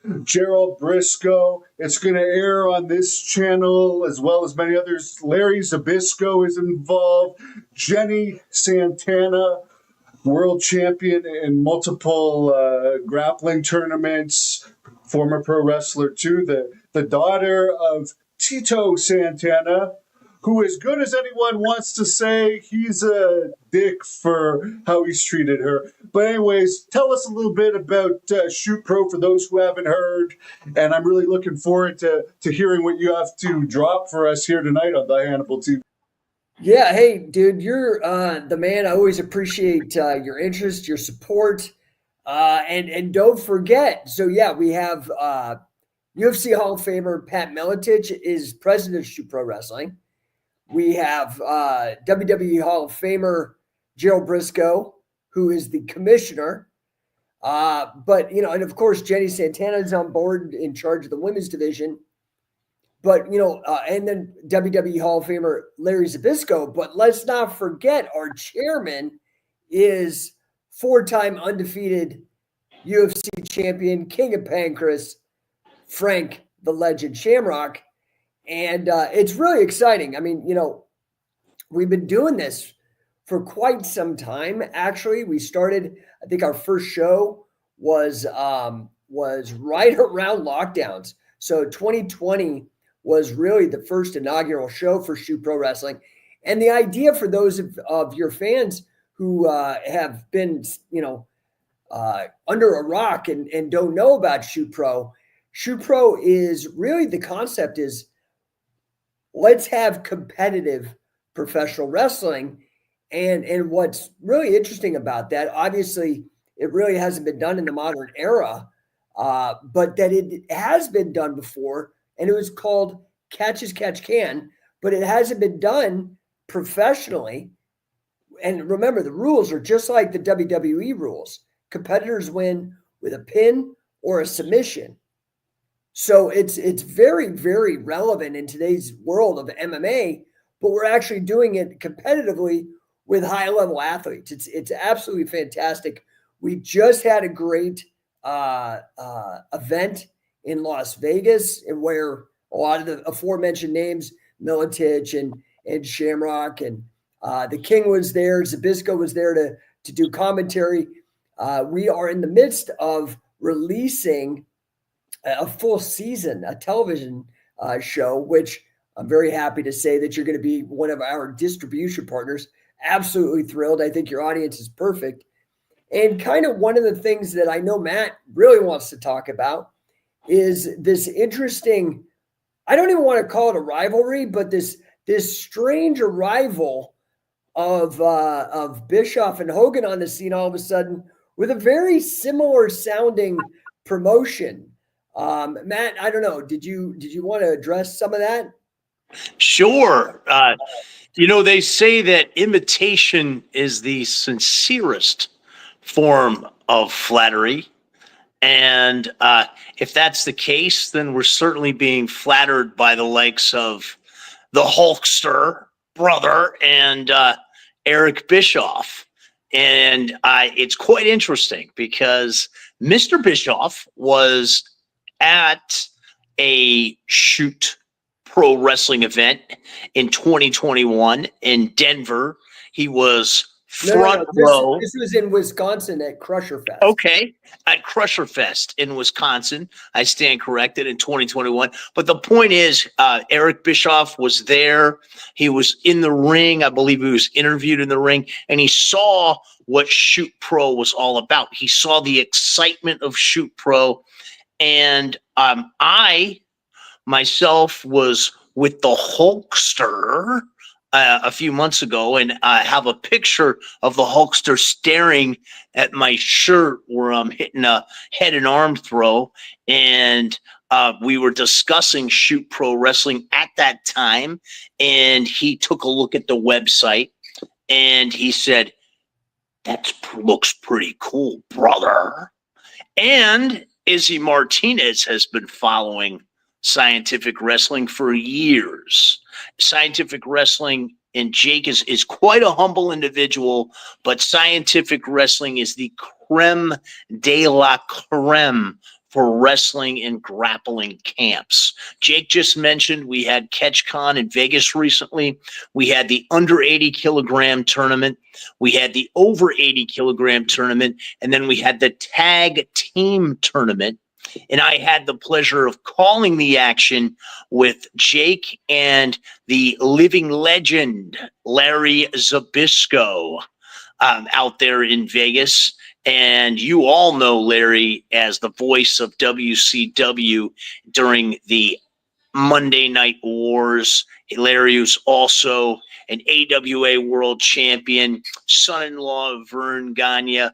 involved. Gerald Briscoe. It's going to air on this channel as well as many others. Larry Zbyszko is involved. Jenny Santana, world champion in multiple grappling tournaments, former pro wrestler too. The daughter of Tito Santana, who, as good as anyone wants to say, he's a dick for how he's treated her. But anyways, tell us a little bit about Shoot Pro for those who haven't heard. And I'm really looking forward to hearing what you have to drop for us here tonight on the Hannibal TV. Yeah, hey, dude, you're the man. I always appreciate your interest, your support, and don't forget. So yeah, we have UFC Hall of Famer Pat Miletich is president of Shoot Pro Wrestling. We have WWE Hall of Famer Gerald Briscoe, who is the commissioner. But, and of course, Jenny Santana is on board in charge of the women's division. But, and then WWE Hall of Famer Larry Zbyszko. But let's not forget our chairman is four-time undefeated UFC champion, King of Pancrase, Frank the Legend Shamrock. And it's really exciting. I mean, we've been doing this for quite some time. Actually, we started, I think our first show was right around lockdowns. So 2020 was really the first inaugural show for Shoot Pro Wrestling. And the idea for those of your fans who have been, under a rock and don't know about Shoot Pro is really, the concept is, let's have competitive professional wrestling. And what's really interesting about that, obviously, it really hasn't been done in the modern era, but that it has been done before, and it was called Catch as Catch Can, but it hasn't been done professionally. And remember, the rules are just like the WWE rules. Competitors win with a pin or a submission. So it's very, very relevant in today's world of MMA, but we're actually doing it competitively with high-level athletes. It's absolutely fantastic. We just had a great event in Las Vegas, and where a lot of the aforementioned names, Miletich and Shamrock, and the King was there, Zbyszko was there to do commentary. We are in the midst of releasing a full season, a television show, which I'm very happy to say that you're going to be one of our distribution partners. Absolutely thrilled. I think your audience is perfect. And kind of one of the things that I know Matt really wants to talk about is this interesting, I don't even want to call it a rivalry, but this strange arrival of Bischoff and Hogan on the scene all of a sudden with a very similar sounding promotion. Matt, I don't know. Did you want to address some of that? Sure. They say that imitation is the sincerest form of flattery. And if that's the case, then we're certainly being flattered by the likes of the Hulkster brother and Eric Bischoff. And it's quite interesting because Mr. Bischoff was at a Shoot Pro Wrestling event in 2021 in Denver. He was front row. This was in Wisconsin at Crusher Fest. Okay, at Crusher Fest in Wisconsin. I stand corrected, in 2021. But the point is, Eric Bischoff was there. He was in the ring. I believe he was interviewed in the ring, and he saw what Shoot Pro was all about. He saw the excitement of Shoot Pro. And I myself was with the Hulkster a few months ago, and I have a picture of the Hulkster staring at my shirt where I'm hitting a head and arm throw. And we were discussing Shoot Pro Wrestling at that time, and he took a look at the website and he said, "That looks pretty cool, brother." And Izzy Martinez has been following Scientific Wrestling for years. Scientific Wrestling, and Jake is quite a humble individual, but Scientific Wrestling is the creme de la creme for wrestling and grappling camps. Jake just mentioned we had CatchCon in Vegas recently. We had the under 80 kilogram tournament. We had the over 80 kilogram tournament. And then we had the tag team tournament. And I had the pleasure of calling the action with Jake and the living legend, Larry Zbyszko, out there in Vegas. And you all know Larry as the voice of WCW during the Monday Night Wars. Larry was also an AWA world champion, son-in-law of Vern Gagne,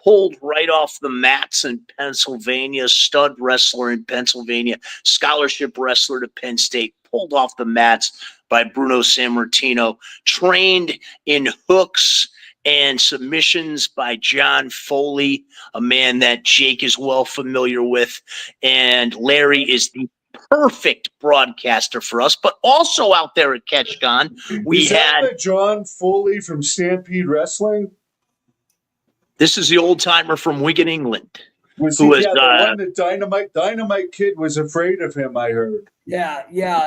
pulled right off the mats in Pennsylvania, stud wrestler in Pennsylvania, scholarship wrestler to Penn State, pulled off the mats by Bruno Sammartino, trained in hooks and submissions by John Foley, a man that Jake is well familiar with. And Larry is the perfect broadcaster for us, but also out there at CatchCon, we had the John Foley from Stampede Wrestling. This is the old timer from Wigan, England. Was he the one that Dynamite Kid was afraid of him? I heard. Yeah.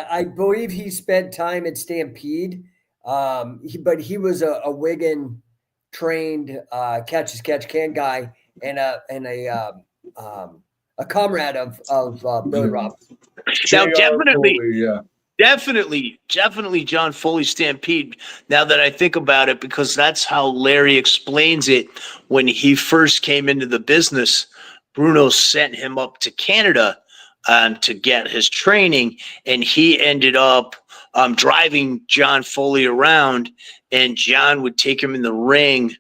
I believe he spent time at Stampede, but he was a Wigan trained catch can guy and a comrade of Billy Robinson. Now, definitely John Foley Stampede. Now that I think about it, because that's how Larry explains it. When he first came into the business, Bruno sent him up to Canada to get his training, and he ended up driving John Foley around, and John would take him in the ring,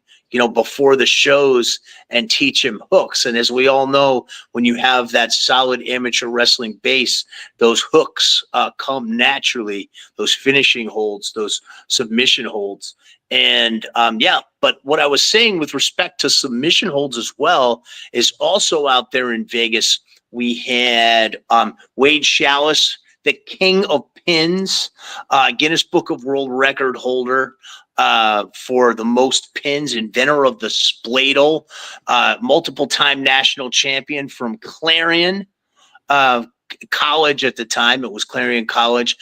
before the shows and teach him hooks. And as we all know, when you have that solid amateur wrestling base, those hooks come naturally, those finishing holds, those submission holds. And but what I was saying with respect to submission holds as well is also out there in Vegas, we had Wade Chalice, the king of pins, Guinness Book of World Record holder, for the most pins, inventor of the spladle, multiple time national champion from Clarion College at the time. It was Clarion College.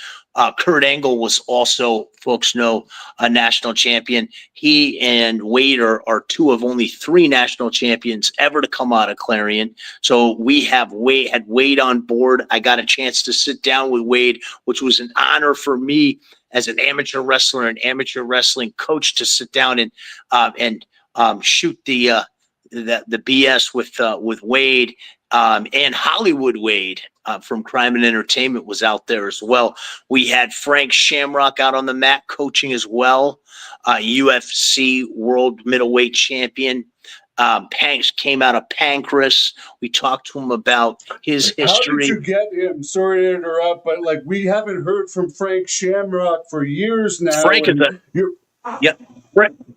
Kurt Angle was also, folks know, a national champion. He and Wade are two of only three national champions ever to come out of Clarion. So we had Wade on board. I got a chance to sit down with Wade, which was an honor for me as an amateur wrestler and amateur wrestling coach to sit down and shoot the BS with Wade, and Hollywood Wade from Crime and Entertainment was out there as well. We had Frank Shamrock out on the mat coaching as well, UFC world middleweight champion. Panks came out of Pancras. We talked to him about his history. How did you get him? Sorry to interrupt, but we haven't heard from Frank Shamrock for years now. Frank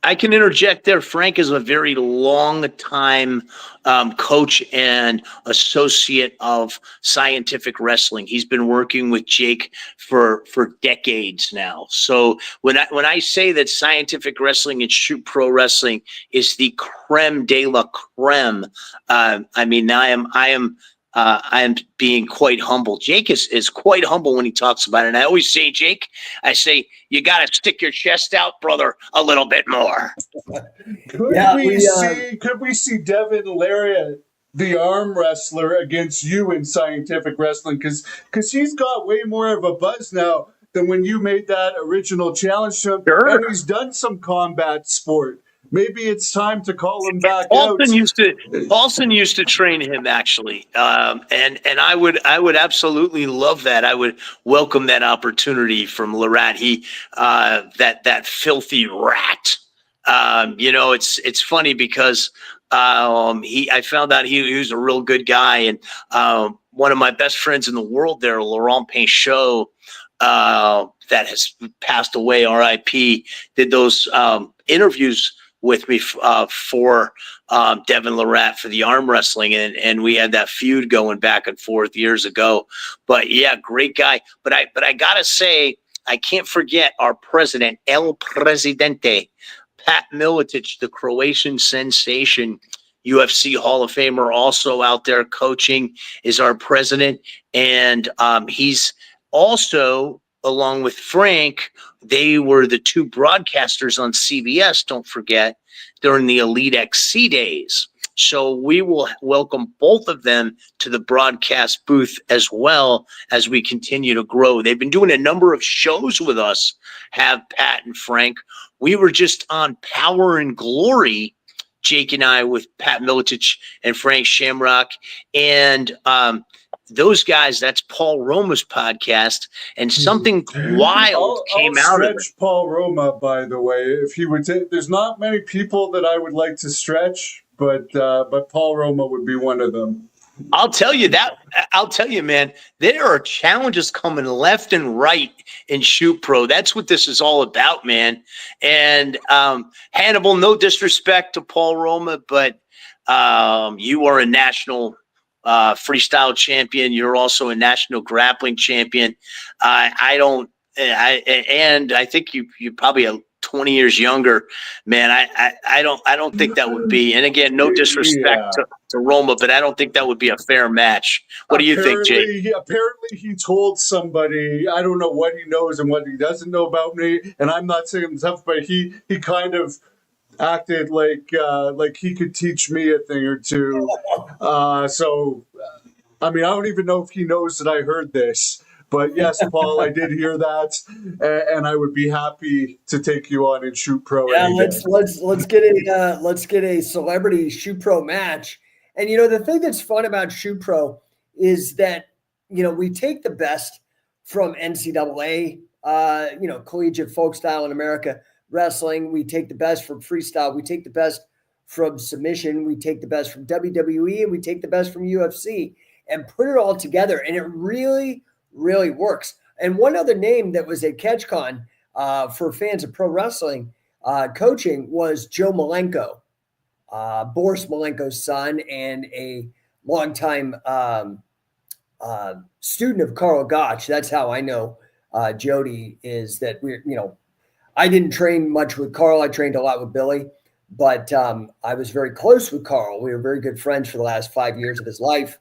I can interject there. Frank is a very long time coach and associate of Scientific Wrestling. He's been working with Jake for decades now. So when I say that Scientific Wrestling and Shoot Pro Wrestling is the creme de la creme, I am being quite humble. Jake is quite humble when he talks about it. And I always say, Jake, you got to stick your chest out, brother, a little bit more. Could we see Devin Lariat, the arm wrestler, against you in Scientific Wrestling? Because he's got way more of a buzz now than when you made that original challenge to him. Sure. And he's done some combat sport. Maybe it's time to call him back out. Paulson used to train him, actually, and I would absolutely love that. I would welcome that opportunity from Lariat. He that filthy rat. It's funny because I found out he was a real good guy, and one of my best friends in the world there, Laurent Pinchot, that has passed away, R.I.P., did those interviews with me for Devin Lariat for the arm wrestling, and we had that feud going back and forth years ago. But yeah, great guy. But I gotta say, I can't forget our president, El Presidente, Pat Miletic, the Croatian sensation. UFC Hall of Famer, also out there coaching, is our president. And he's also, along with Frank, they were the two broadcasters on CBS, don't forget, during the Elite XC days. So we will welcome both of them to the broadcast booth as well as we continue to grow. They've been doing a number of shows with us, have Pat and Frank. We were just on Power and Glory, Jake and I, with Pat Miletich and Frank Shamrock. And those guys, that's Paul Roma's podcast, and something wild came out of it. Stretch Paul Roma, by the way. If he would take, there's not many people that I would like to stretch, but Paul Roma would be one of them. I'll tell you, man, there are challenges coming left and right in Shoot Pro. That's what this is all about, man. And Hannibal, no disrespect to Paul Roma, but you are a national freestyle champion. You're also a national grappling champion. And I think you're probably 20 years younger, man. I don't think that would be. And again, no disrespect to Roma, but I don't think that would be a fair match. What do you think, Jake? Apparently, he told somebody, I don't know what he knows and what he doesn't know about me, and I'm not saying him tough, but he kind of acted like he could teach me a thing or two. So, I mean, I don't even know if he knows that I heard this. But yes, Paul, I did hear that, and I would be happy to take you on in Shoot Pro. Yeah, let's get a celebrity Shoot Pro match. And the thing that's fun about Shoot Pro is that we take the best from NCAA, collegiate folk style in America wrestling. We take the best from freestyle. We take the best from submission. We take the best from WWE, and we take the best from UFC, and put it all together. And it really works. And one other name that was at CatchCon for fans of pro wrestling coaching was Joe Malenko, Boris Malenko's son, and a longtime student of Carl Gotch. That's how I know Jody is. That I didn't train much with Carl. I trained a lot with Billy, but I was very close with Carl. We were very good friends for the last 5 years of his life.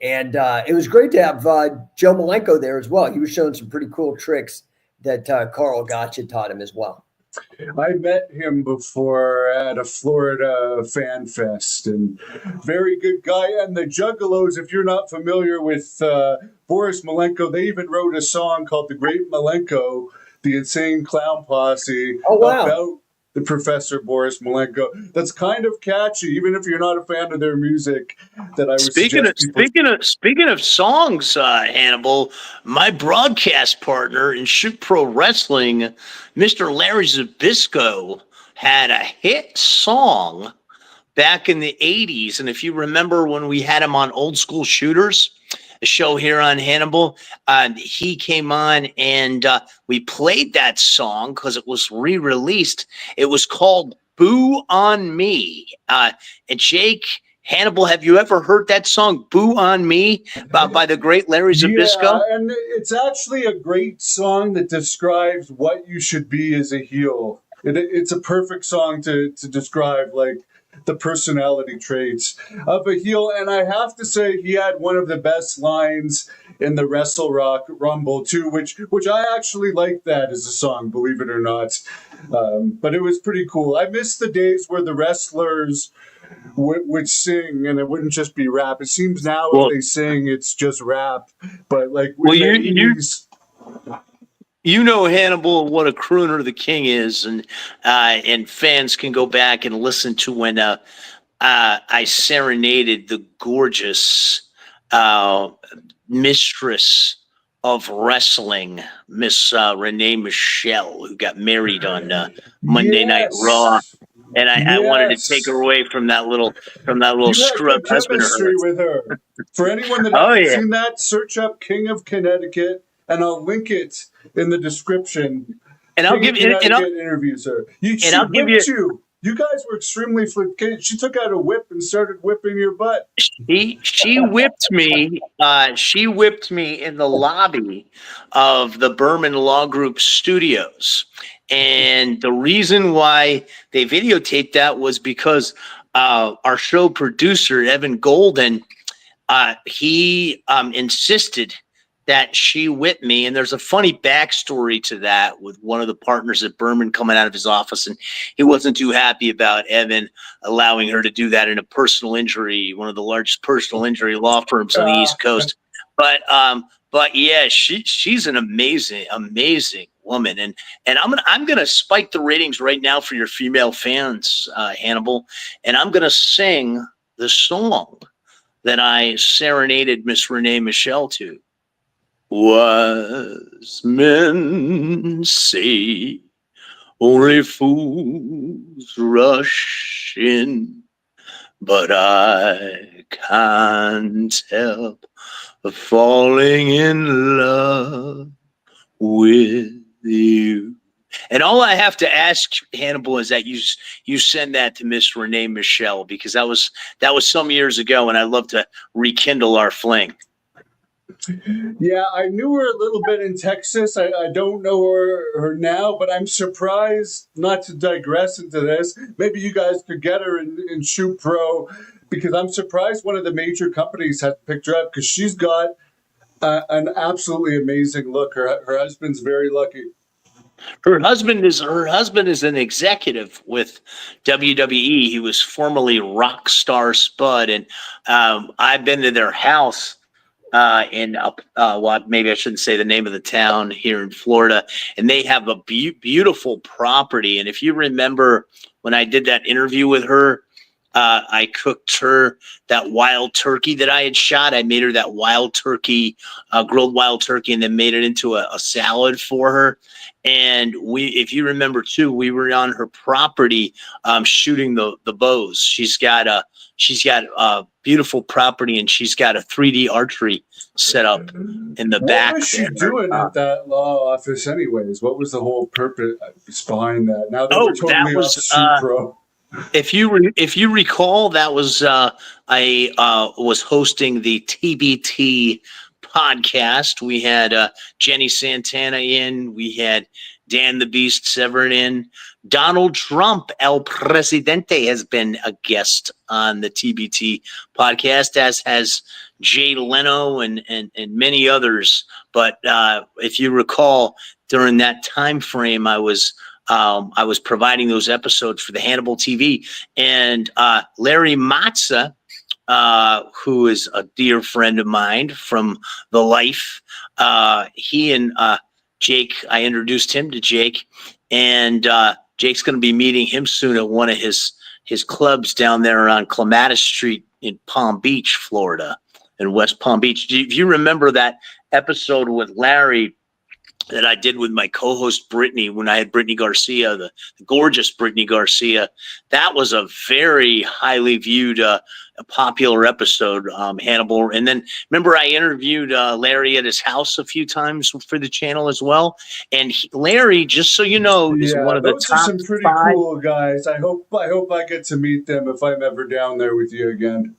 And it was great to have Joe Malenko there as well. He was showing some pretty cool tricks that Carl Gotch had taught him as well. I met him before at a Florida fan fest, and very good guy. And the Juggalos, if you're not familiar with Boris Malenko, they even wrote a song called The Great Malenko, the Insane Clown Posse, about the Professor Boris Malenko. That's kind of catchy, even if you're not a fan of their music. That I would speaking of songs, Hannibal, my broadcast partner in Shoot Pro Wrestling, Mr. Larry Zbyszko, had a hit song back in the 80s. And if you remember when we had him on Old School Shooters, a show here on Hannibal, he came on and we played that song because it was re-released. It was called Boo on Me. And Jake, Hannibal, have you ever heard that song, Boo on Me, by the great Larry Zbyszko? Yeah, and it's actually a great song that describes what you should be as a heel. It's a perfect song to describe, like, the personality traits of a heel. And I have to say, he had one of the best lines in the Wrestle Rock Rumble too, which I actually like that as a song, believe it or not. But it was pretty cool. I miss the days where the wrestlers would sing and it wouldn't just be rap. It seems now if they sing, it's just rap. But like, you know, Hannibal, what a crooner the king is, and fans can go back and listen to when I serenaded the gorgeous mistress of wrestling, Miss Renee Michelle, who got married on Monday Night Raw. And I wanted to take her away from that little scrub husband with her. For anyone that hasn't seen that, search up King of Connecticut, and I'll link it in the description. And I'll give you interviews her. You guys were extremely flip. She took out a whip and started whipping your butt. She whipped me. She whipped me in the lobby of the Berman Law Group studios. And the reason why they videotaped that was because our show producer, Evan Golden, he insisted that she whip me. And there's a funny backstory to that with one of the partners at Berman coming out of his office. And he wasn't too happy about Evan allowing her to do that in a personal injury, one of the largest personal injury law firms on the East Coast. But yeah, she's an amazing woman, and I'm gonna spike the ratings right now for your female fans, Hannibal, and I'm gonna sing the song that I serenaded Miss Renee Michelle to. Wise men say only fools rush in, but I can't help falling in love with you. And all I have to ask, Hannibal, is that you send that to Miss Renee Michelle, because that was some years ago, and I'd love to rekindle our fling. Yeah, I knew her a little bit in Texas. I don't know her now, but I'm surprised, not to digress into this, maybe you guys could get her in Shoot Pro, because I'm surprised one of the major companies has picked her up, because she's got an absolutely amazing look. Her husband's very lucky. Her husband is an executive with WWE. He was formerly Rockstar Spud, and I've been to their house well, maybe I shouldn't say the name of the town here in Florida, and they have a beautiful property. And if you remember when I did that interview with her, I cooked her that wild turkey that I had shot. I made her that wild turkey, grilled wild turkey, and then made it into a salad for her. And if you remember too, we were on her property shooting the bows. She's got a beautiful property, and she's got a 3D archery set up in the back. What was she doing at that law office anyways? What was the whole purpose behind that? Now that we're totally off Shoot Pro. If you recall, that was I was hosting the TBT podcast. We had Jenny Santana in. We had Dan the Beast Severn in. Donald Trump, El Presidente, has been a guest on the TBT podcast, as has Jay Leno and many others. But if you recall, during that time frame, I was providing those episodes for the Hannibal TV, and Larry Matza, who is a dear friend of mine from the life, he and Jake, I introduced him to Jake, and Jake's going to be meeting him soon at one of his clubs down there on Clematis Street in Palm Beach, Florida, in West Palm Beach. Do you remember that episode with Larry that I did with my co-host Brittany, when I had Brittany Garcia, the gorgeous Brittany Garcia? That was a very highly viewed, a popular episode, Hannibal. And then remember, I interviewed Larry at his house a few times for the channel as well. And Larry, just so you know, is one of the top 5. Those are some pretty cool guys. I hope I get to meet them if I'm ever down there with you again.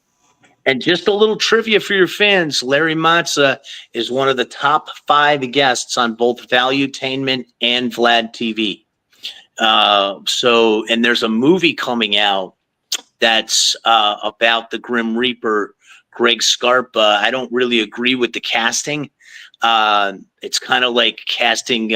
And just a little trivia for your fans, Larry Matza is one of the top 5 guests on both Valuetainment and Vlad TV. And there's a movie coming out that's about the Grim Reaper, Greg Scarpa. I don't really agree with the casting. It's kind of like casting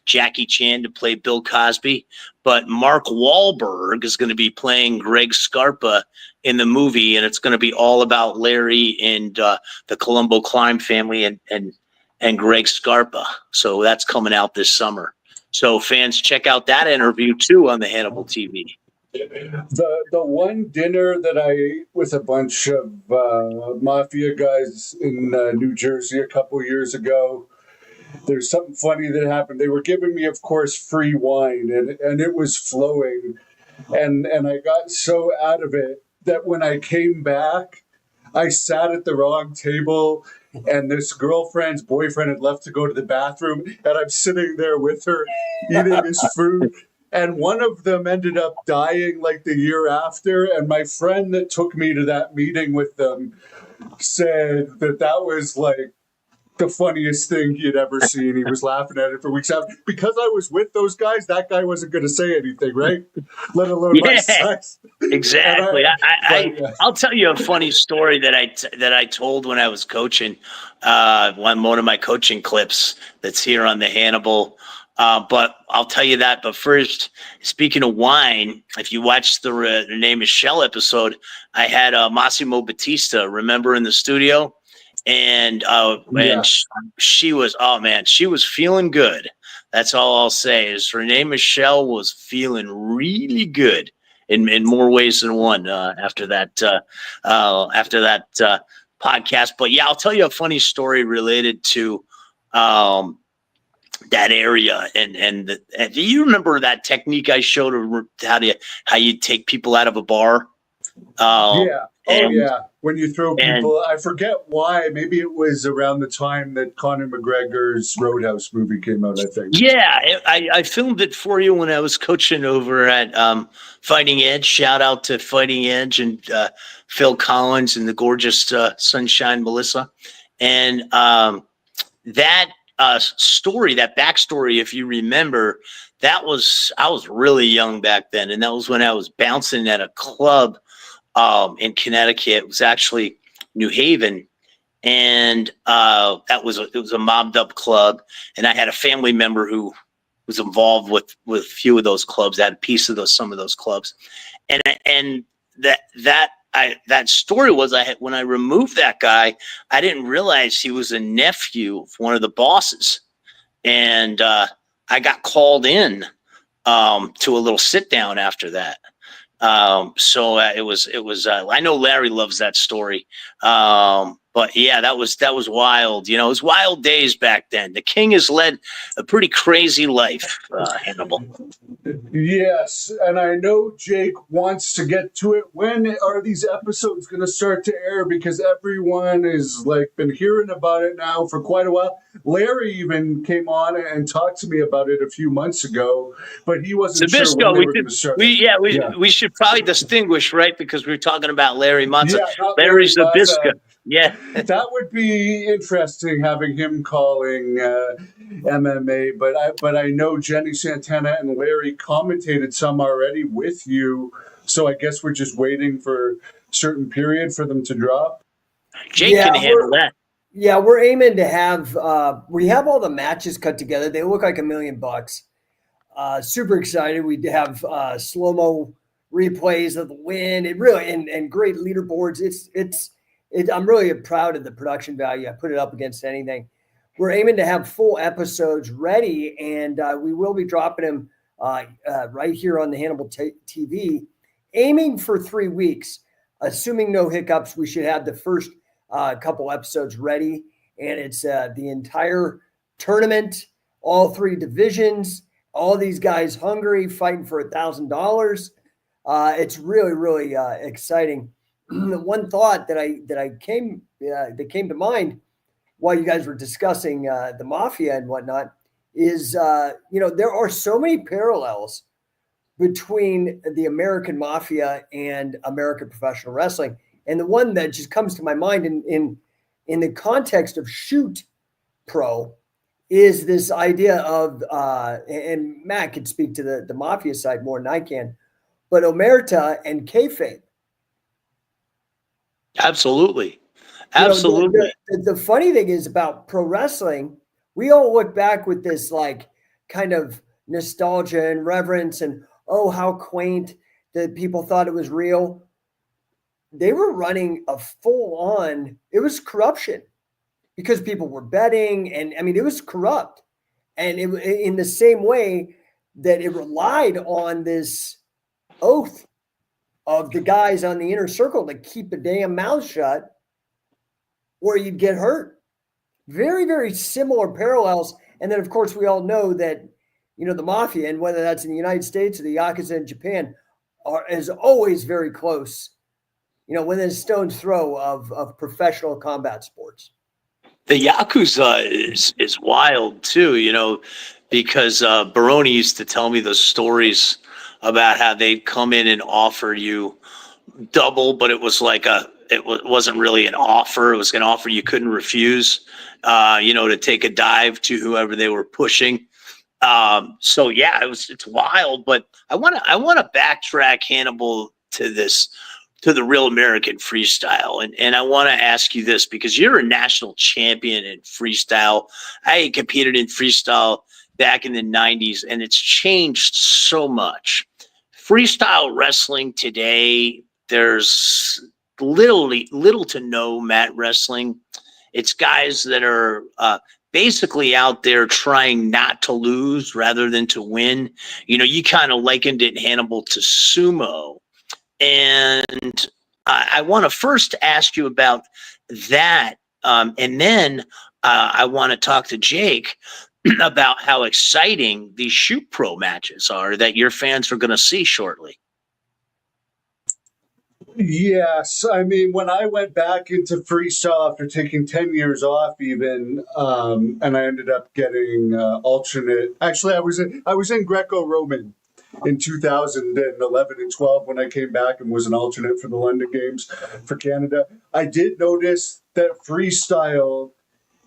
Jackie Chan to play Bill Cosby, but Mark Wahlberg is going to be playing Greg Scarpa in the movie, and it's going to be all about Larry and the Colombo crime family and Greg Scarpa. So that's coming out this summer. So fans, check out that interview too on the Hannibal TV. The one dinner that I ate with a bunch of mafia guys in New Jersey a couple years ago, there's something funny that happened. They were giving me, of course, free wine, and it was flowing. And I got so out of it that when I came back, I sat at the wrong table, and this girlfriend's boyfriend had left to go to the bathroom, and I'm sitting there with her eating his food. And one of them ended up dying like the year after. And my friend that took me to that meeting with them said that was like the funniest thing he'd ever seen. He was laughing at it for weeks after. Because I was with those guys, that guy wasn't going to say anything, right? Let alone my Yeah, size. exactly. But yeah. I'll tell you a funny story that I told when I was coaching. One of my coaching clips that's here on the Hannibal. But I'll tell you that. But first, speaking of wine, if you watch the Name is Shell episode, I had Massimo Battista, remember, in the studio, and Yeah. she was, oh man, she was feeling good. That's all I'll say is her name Michelle was feeling really good in more ways than one after that podcast. But yeah, I'll tell you a funny story related to that area and do you remember that technique I showed of how you take people out of a bar? Yeah. Oh, And yeah. When you throw and people, I forget why. Maybe it was around the time that Conor McGregor's Roadhouse movie came out, I think. yeah, I filmed it for you when I was coaching over at Fighting Edge. Shout out to Fighting Edge and Phil Collins and the gorgeous Sunshine Melissa. And that story, that backstory, if you remember, I was really young back then, and that was when I was bouncing at a club in Connecticut. It was actually New Haven, and it was a mobbed up club, and I had a family member who was involved with a few of those clubs. I had a piece of some of those clubs, and that story was when I removed that guy, I didn't realize he was a nephew of one of the bosses, and I got called in to a little sit down after that. So it was. I know Larry loves that story. But yeah, that was wild. You know, it was wild days back then. The king has led a pretty crazy life, Hannibal. Yes, and I know Jake wants to get to it. When are these episodes going to start to air? Because everyone has been hearing about it now for quite a while. Larry even came on and talked to me about it a few months ago, but he wasn't sure when they were going to start. We should probably distinguish, right? Because we were talking about Larry Mazza. Yeah, not Larry Larry Mazza. Zabisco. Yeah. That would be interesting, having him calling MMA. But I know Jenny Santana and Larry commentated some already with you, so I guess we're just waiting for a certain period for them to drop. Jake can handle that. Yeah, we're aiming to have we have all the matches cut together. They look like $1 million. Super excited. We have slow-mo replays of the win. It really and great leaderboards. I'm really proud of the production value. I put it up against anything. We're aiming to have full episodes ready, and we will be dropping them right here on the Hannibal TV, aiming for 3 weeks. Assuming no hiccups, we should have the first couple episodes ready, and it's the entire tournament, all 3 divisions, all these guys hungry, fighting for $1,000. It's really, really exciting. One thought that came to mind while you guys were discussing the mafia and whatnot is there are so many parallels between the American mafia and American professional wrestling, and the one that just comes to my mind in the context of Shoot Pro is this idea of and Matt could speak to the mafia side more than I can, but omerta and kayfabe. Absolutely. The funny thing is about pro wrestling, we all look back with this kind of nostalgia and reverence and, oh, how quaint that people thought it was real. They were running a it was corruption because people were betting. And I mean, it was corrupt. And in the same way that it relied on this oath of the guys on the inner circle to keep the damn mouth shut or you'd get hurt. Very, very similar parallels. And then, of course, we all know that, the mafia, and whether that's in the United States or the Yakuza in Japan, is always very close, within a stone's throw of professional combat sports. The Yakuza is wild, too, because Baroni used to tell me those stories about how they'd come in and offer you double, but it was like wasn't really an offer. It was an offer you couldn't refuse, to take a dive to whoever they were pushing. So yeah, it's wild, but I want to backtrack, Hannibal, to the real American freestyle. And I want to ask you this because you're a national champion in freestyle. I competed in freestyle back in the 90s, and it's changed so much. Freestyle wrestling today, there's little to no mat wrestling. It's guys that are basically out there trying not to lose rather than to win. You kind of likened it, Hannibal, to sumo. And I want to first ask you about that. And then I want to talk to Jake about how exciting these Shoot Pro matches are that your fans are going to see shortly. Yes, I mean, when I went back into freestyle after taking 10 years off, even, and I ended up getting alternate. Actually, I was in Greco-Roman in 2011 and 12 when I came back and was an alternate for the London Games for Canada. I did notice that freestyle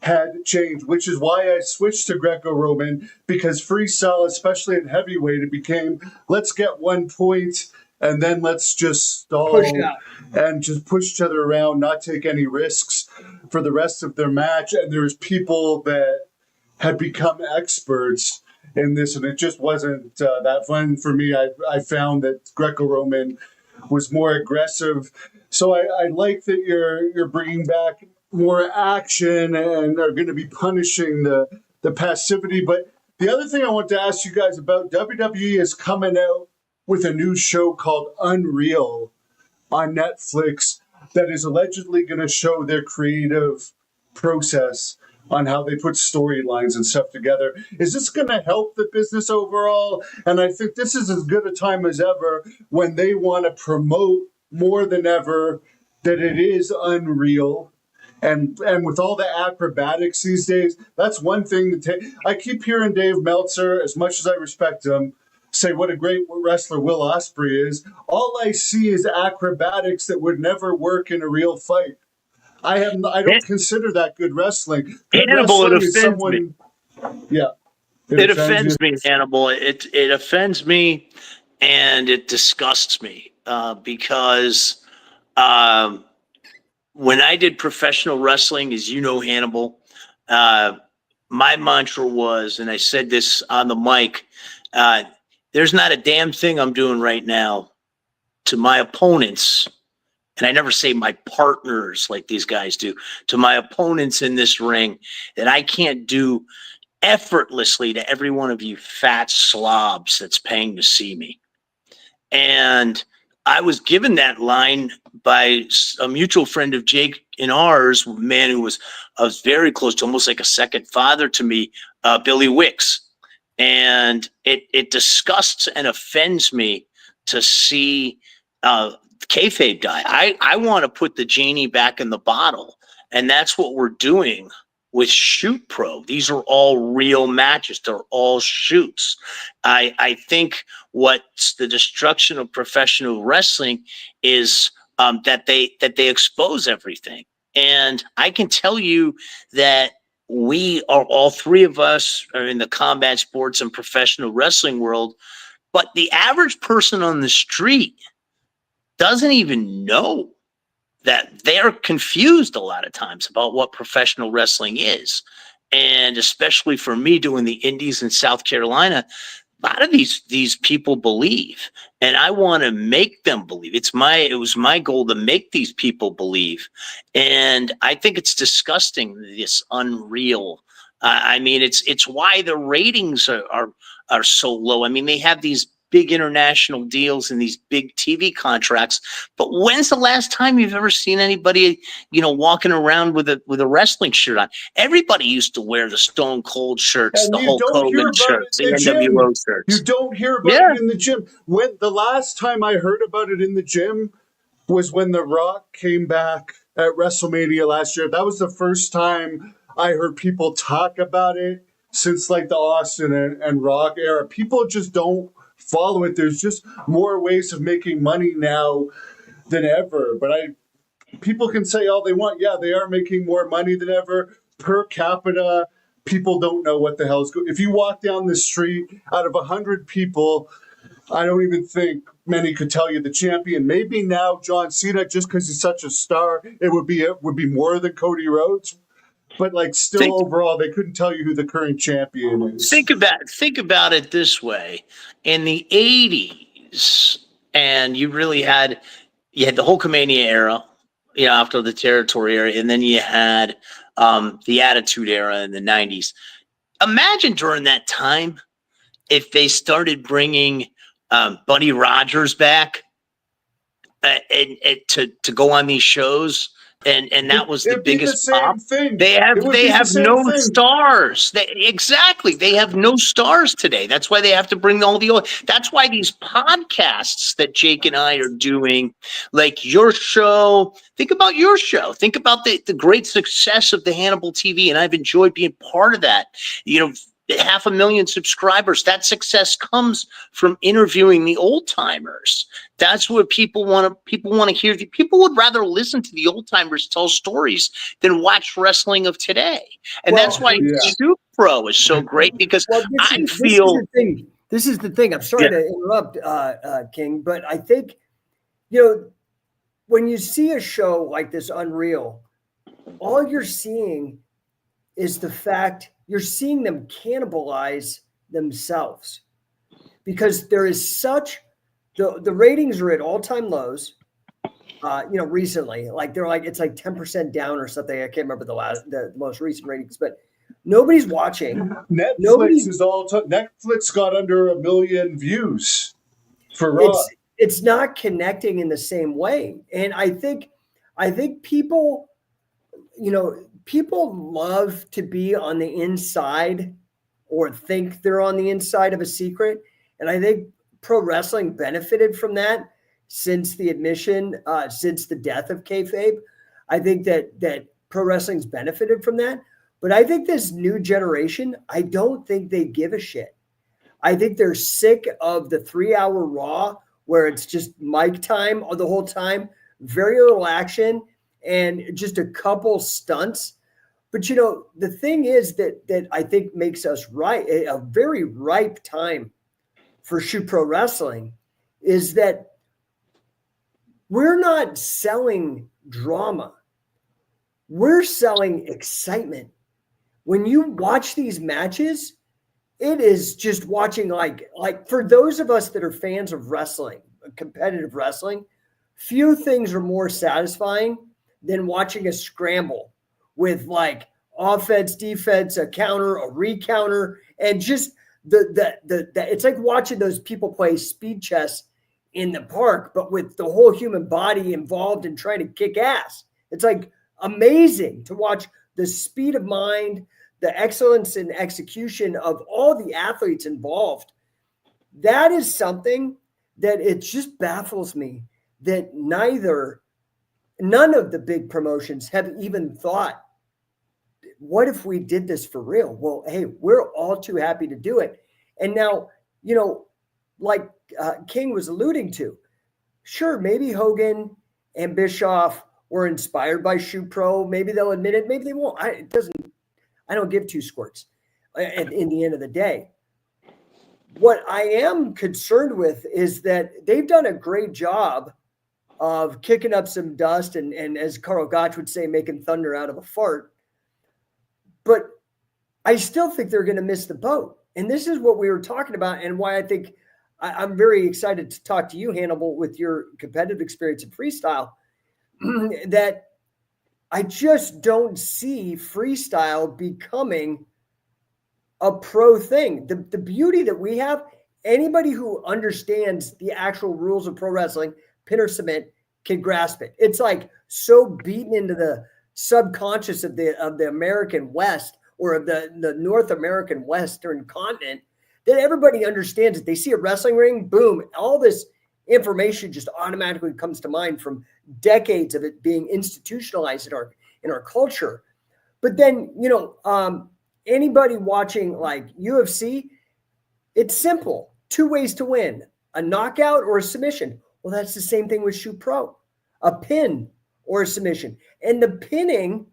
had changed, which is why I switched to Greco-Roman, because freestyle, especially in heavyweight, it became, let's get 1 point and then let's just stall and just push each other around, not take any risks for the rest of their match. And there's people that had become experts in this, and it just wasn't that fun for me. I found that Greco-Roman was more aggressive. So I like that you're bringing back more action and are going to be punishing the passivity. But the other thing I want to ask you guys about, WWE is coming out with a new show called Unreal on Netflix that is allegedly going to show their creative process on how they put storylines and stuff together. Is this going to help the business overall? And I think this is as good a time as ever when they want to promote more than ever that it is unreal. And with all the acrobatics these days, that's one thing I keep hearing Dave Meltzer, as much as I respect him, say what a great wrestler Will Ospreay is. All I see is acrobatics that would never work in a real fight. I don't consider that good wrestling. Good Hannibal, wrestling it is offends someone. Me. Yeah, it offends me, Hannibal. It offends me, and it disgusts me because when I did professional wrestling, as you know, Hannibal, my mantra was, and I said this on the mic. There's not a damn thing I'm doing right now to my opponents, and I never say my partners like these guys do, to my opponents in this ring, that I can't do effortlessly to every one of you fat slobs that's paying to see me. And I was given that line by a mutual friend of Jake and ours, a man who was very close to, almost like a second father to me, Billy Wicks. And it disgusts and offends me to see kayfabe die. I want to put the genie back in the bottle, and that's what we're doing with Shoot Pro. These are all real matches. They're all shoots. I think what's the destruction of professional wrestling is that they expose everything. And I can tell you that we are, all three of us are in the combat sports and professional wrestling world, but the average person on the street doesn't even know that. They're confused a lot of times about what professional wrestling is. And especially for me doing the indies in South Carolina, a lot of these people believe, and I want to make them believe. It was my goal to make these people believe. And I think it's disgusting, this unreal. I mean, it's why the ratings are so low. I mean, they have these big international deals and these big TV contracts, but when's the last time you've ever seen anybody, walking around with a wrestling shirt on? Everybody used to wear the Stone Cold shirts, And the Hulk Hogan shirts, the NWO shirts. You don't hear about it in the gym. When the last time I heard about it in the gym was when The Rock came back at WrestleMania last year. That was the first time I heard people talk about it since like the Austin and Rock era. People just don't follow it. There's just more ways of making money now than ever. But people can say all they want. Yeah, they are making more money than ever per capita. People don't know what the hell's going. If you walk down the street, out of 100 people, I don't even think many could tell you the champion. Maybe now John Cena, just because he's such a star, it would be more than Cody Rhodes. But like, still Think overall, they couldn't tell you who the current champion is. think about it this way. In the 80s, and you had the Hulkamania era, after the territory era, and then you had the Attitude Era in the 90s. Imagine during that time if they started bringing Buddy Rogers back and to go on these shows, and that was the It'd be the biggest pop. same thing. They It would be the have same no thing. stars. They have no stars today. That's why they have to bring all the old. That's why these podcasts that Jake and I are doing, like your show. Think about your show. Think about the great success of the Hannibal TV, and I've enjoyed being part of that. 500,000 subscribers. That success comes from interviewing the old timers. That's what people want to hear. People would rather listen to the old timers tell stories than watch wrestling of today. And that's why Yeah. Shoot Pro is so great, because This is the thing. This is the thing. I'm sorry to interrupt, King, but I think, when you see a show like this, Unreal, all you're seeing is the fact you're seeing them cannibalize themselves, because there is such the ratings are at all-time lows. Recently, it's like 10% down or something. I can't remember the most recent ratings, but nobody's watching. Netflix got under 1 million views for Raw. It's not connecting in the same way, and I think people, people love to be on the inside or think they're on the inside of a secret. And I think pro wrestling benefited from that since the death of kayfabe. I think that pro wrestling's benefited from that. But I think this new generation, I don't think they give a shit. I think they're sick of the 3-hour Raw where it's just mic time the whole time, very little action, and just a couple stunts. But the thing is that I think makes us a very ripe time for Shoot Pro Wrestling is that we're not selling drama. We're selling excitement. When you watch these matches, it is just watching like for those of us that are fans of wrestling, competitive wrestling, few things are more satisfying than watching a scramble with like offense, defense, a counter, a recounter, and just the it's like watching those people play speed chess in the park, but with the whole human body involved in trying to kick ass. It's like amazing to watch the speed of mind, the excellence in execution of all the athletes involved. That is something that it just baffles me that none of the big promotions have even thought, what if we did this for real? Well, hey, we're all too happy to do it. And now, like King was alluding to, sure, maybe Hogan and Bischoff were inspired by Shoot Pro. Maybe they'll admit it. Maybe they won't. I don't give two squirts in the end of the day. What I am concerned with is that they've done a great job of kicking up some dust and as Carl Gotch would say, making thunder out of a fart. But I still think they're going to miss the boat. And this is what we were talking about and why I think I'm very excited to talk to you, Hannibal, with your competitive experience in freestyle, that I just don't see freestyle becoming a pro thing. The beauty that we have, anybody who understands the actual rules of pro wrestling, pin or submit, can grasp it. It's like so beaten into the subconscious of the American West or of the North American Western continent that everybody understands it. They see a wrestling ring, boom, all this information just automatically comes to mind from decades of it being institutionalized in our culture. But then, anybody watching like UFC, it's simple. 2 ways to win, a knockout or a submission. Well, that's the same thing with Shoot Pro, a pin or a submission. And the pinning,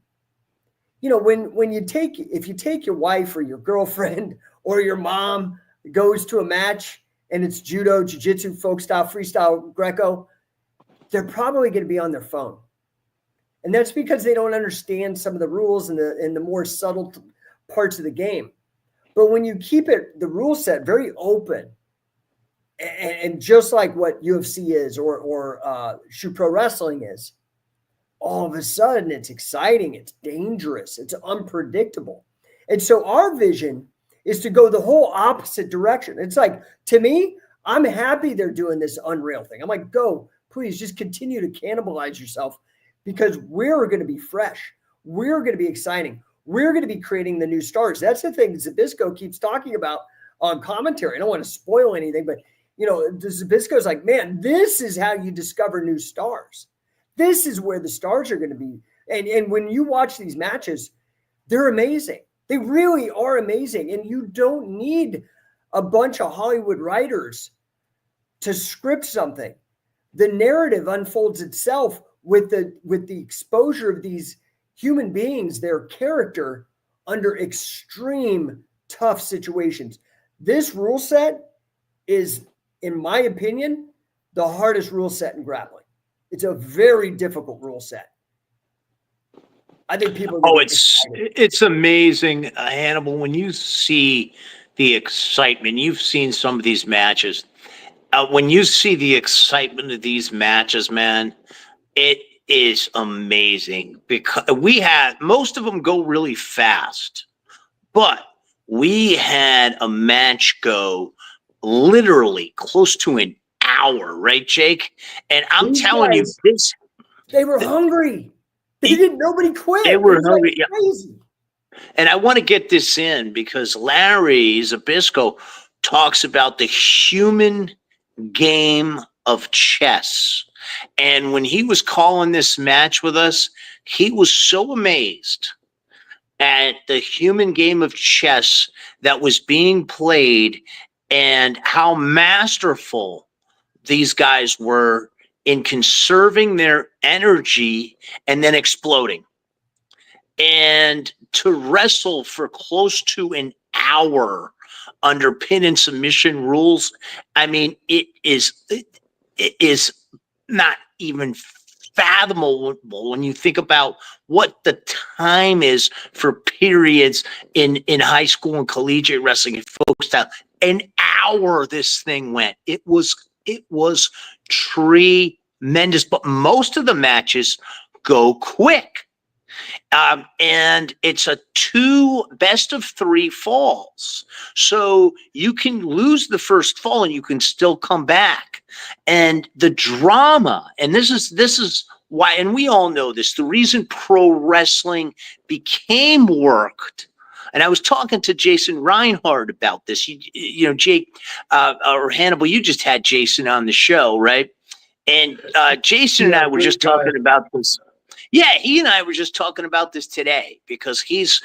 you know, if you take your wife or your girlfriend or your mom goes to a match and it's judo, jiu-jitsu, folk style, freestyle, Greco, they're probably going to be on their phone. And that's because they don't understand some of the rules and the more subtle parts of the game. But when you keep the rule set very open, and just like what UFC is or Shoot Pro Wrestling is, all of a sudden it's exciting, it's dangerous, it's unpredictable. And so our vision is to go the whole opposite direction. It's like, to me, I'm happy they're doing this Unreal thing. I'm like, go, please just continue to cannibalize yourself, because we're going to be fresh. We're going to be exciting. We're going to be creating the new stars. That's the thing Zbyszko keeps talking about on commentary. I don't want to spoil anything, but you know, Zbyszko's like, man, this is how you discover new stars. This is where the stars are going to be. And when you watch these matches, they're amazing. They really are amazing. And you don't need a bunch of Hollywood writers to script something. The narrative unfolds itself with the exposure of these human beings, their character under extreme tough situations. This rule set is, in my opinion, the hardest rule set in grappling. It's a very difficult rule set. I think people. Oh, it's amazing, Hannibal. When you see the excitement, you've seen some of these matches. When you see the excitement of these matches, man, it is amazing, because most of them go really fast, but we had a match go literally close to an hour, right, Jake? And I'm telling you, they were hungry. Nobody quit. They were hungry. Like crazy. And I want to get this in because Larry Zbyszko talks about the human game of chess. And when he was calling this match with us, he was so amazed at the human game of chess that was being played and how masterful these guys were in conserving their energy and then exploding. And to wrestle for close to an hour under pin and submission rules, I mean, it is not even fathomable when you think about what the time is for periods in high school and collegiate wrestling and folk style. An hour this thing went. It was tremendous, but most of the matches go quick. And it's a 2 best of 3 falls. So you can lose the first fall and you can still come back. And the drama, and this is why, and we all know this, the reason pro wrestling became worked. And I was talking to Jason Reinhardt about this. You know, Jake or Hannibal, you just had Jason on the show, right? And Jason and I were just talking about this. Yeah, he and I were just talking about this today because he's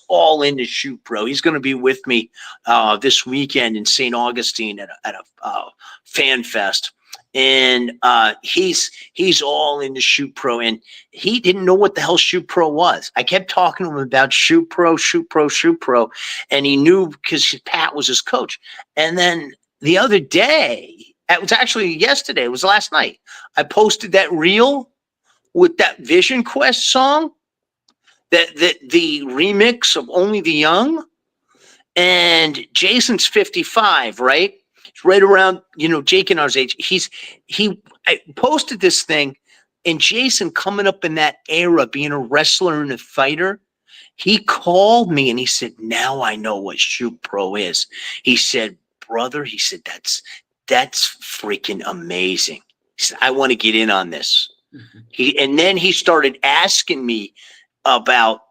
all into Shoot Pro. He's going to be with me this weekend in St. Augustine at a fan fest, and he's all into Shoot Pro, and he didn't know what the hell Shoot Pro was. I kept talking to him about Shoot Pro, and he knew because Pat was his coach. And then the other day, it was actually yesterday, it was last night, I posted that reel with that Vision Quest song, that the remix of Only the Young, and Jason's 55, right? It's right around, you know, Jake and ours age. I posted this thing, and Jason, coming up in that era, being a wrestler and a fighter, he called me and he said, "Now I know what Shoot Pro is." He said, "Brother," he said, that's freaking amazing. He said, "I want to get in on this." Mm-hmm. And then he started asking me about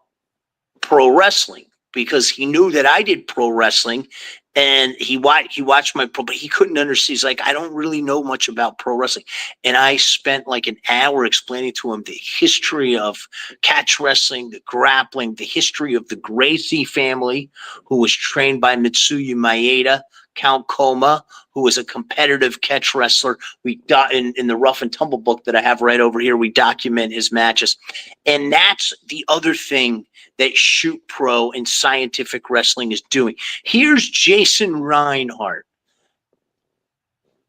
pro wrestling because he knew that I did pro wrestling, and he watched my pro, but he couldn't understand. He's like, "I don't really know much about pro wrestling." And I spent like an hour explaining to him the history of catch wrestling, the grappling, the history of the Gracie family, who was trained by Mitsuya Maeda, Count Coma, who was a competitive catch wrestler. We in the Rough and Tumble book that I have right over here, we document his matches. And that's the other thing that Shoot Pro and Scientific Wrestling is doing. Here's Jason Reinhart,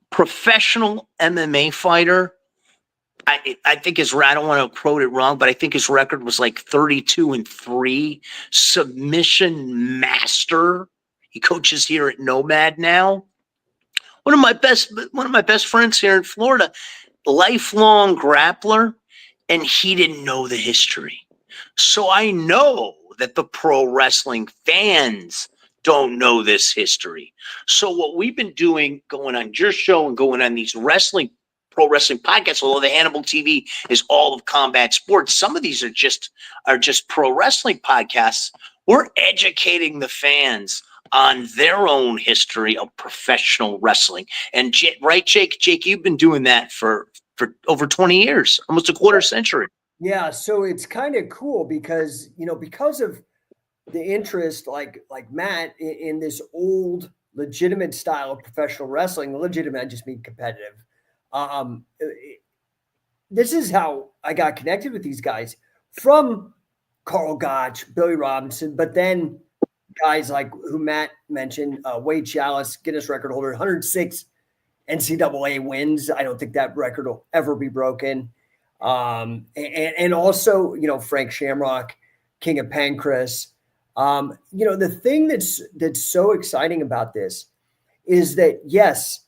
professional MMA fighter. I think I don't want to quote it wrong, but I think his record was like 32-3, submission master. He coaches here at Nomad now. One of my best friends here in Florida, lifelong grappler, and he didn't know the history. So I know that the pro wrestling fans don't know this history. So what we've been doing, going on your show and going on these pro wrestling podcasts, although the Hannibal TV is all of combat sports, some of these are just pro wrestling podcasts. We're educating the fans on their own history of professional wrestling. And right, Jake, you've been doing that for over 20 years, almost a quarter century. Yeah, so it's kind of cool because, because of the interest, like Matt, in this old legitimate style of professional wrestling. Legitimate, I just mean competitive. This is how I got connected with these guys, from Carl Gotch, Billy Robinson, but then guys like who Matt mentioned, Wade Chalice, Guinness record holder, 106 NCAA wins. I don't think that record will ever be broken. And also, Frank Shamrock, King of Pancras. The thing that's so exciting about this is that, yes,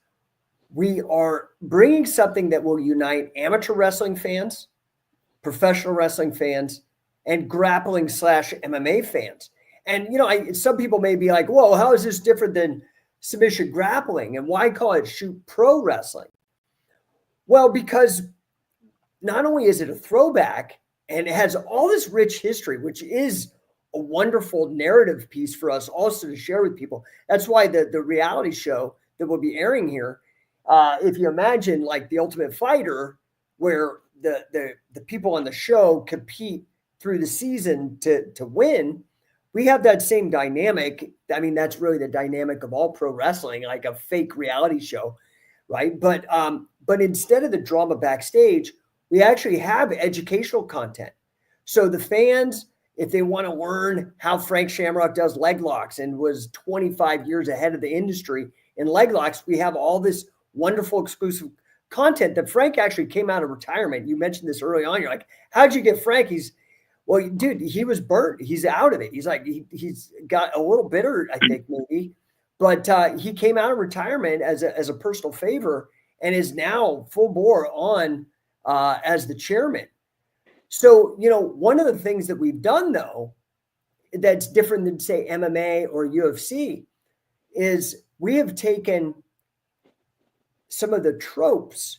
we are bringing something that will unite amateur wrestling fans, professional wrestling fans, and grappling / MMA fans. And, some people may be like, whoa, how is this different than submission grappling? And why call it Shoot Pro Wrestling? Well, because not only is it a throwback and it has all this rich history, which is a wonderful narrative piece for us also to share with people. That's why the reality show that will be airing here, if you imagine like The Ultimate Fighter, where the people on the show compete through the season to win, we have that same dynamic. I mean, that's really the dynamic of all pro wrestling, like a fake reality show, right? But instead of the drama backstage, we actually have educational content. So the fans, if they want to learn how Frank Shamrock does leg locks and was 25 years ahead of the industry in leg locks, we have all this wonderful exclusive content that Frank actually came out of retirement. You mentioned this early on. You're like, how'd you get Frank? Well, dude, he was burnt. He's out of it. He's like, he's got a little bitter, I think, maybe. But he came out of retirement as a personal favor and is now full bore on as the chairman. So, one of the things that we've done, though, that's different than, say, MMA or UFC, is we have taken some of the tropes,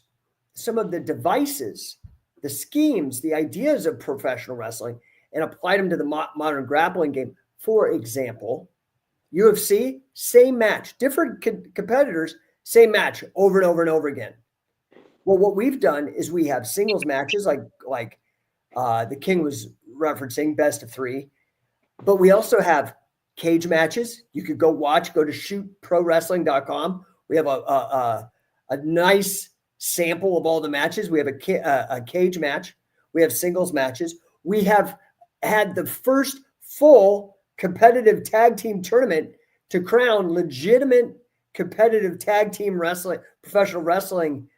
some of the devices, the schemes, the ideas of professional wrestling, and applied them to the modern grappling game. For example, UFC, same match, different competitors, same match over and over and over again. Well, what we've done is we have singles matches like the King was referencing, best of 3. But we also have cage matches. You could go to shootprowrestling.com. We have a nice sample of all the matches. We have a cage match. We have singles matches. We have had the first full competitive tag team tournament to crown legitimate competitive tag team wrestling, professional wrestling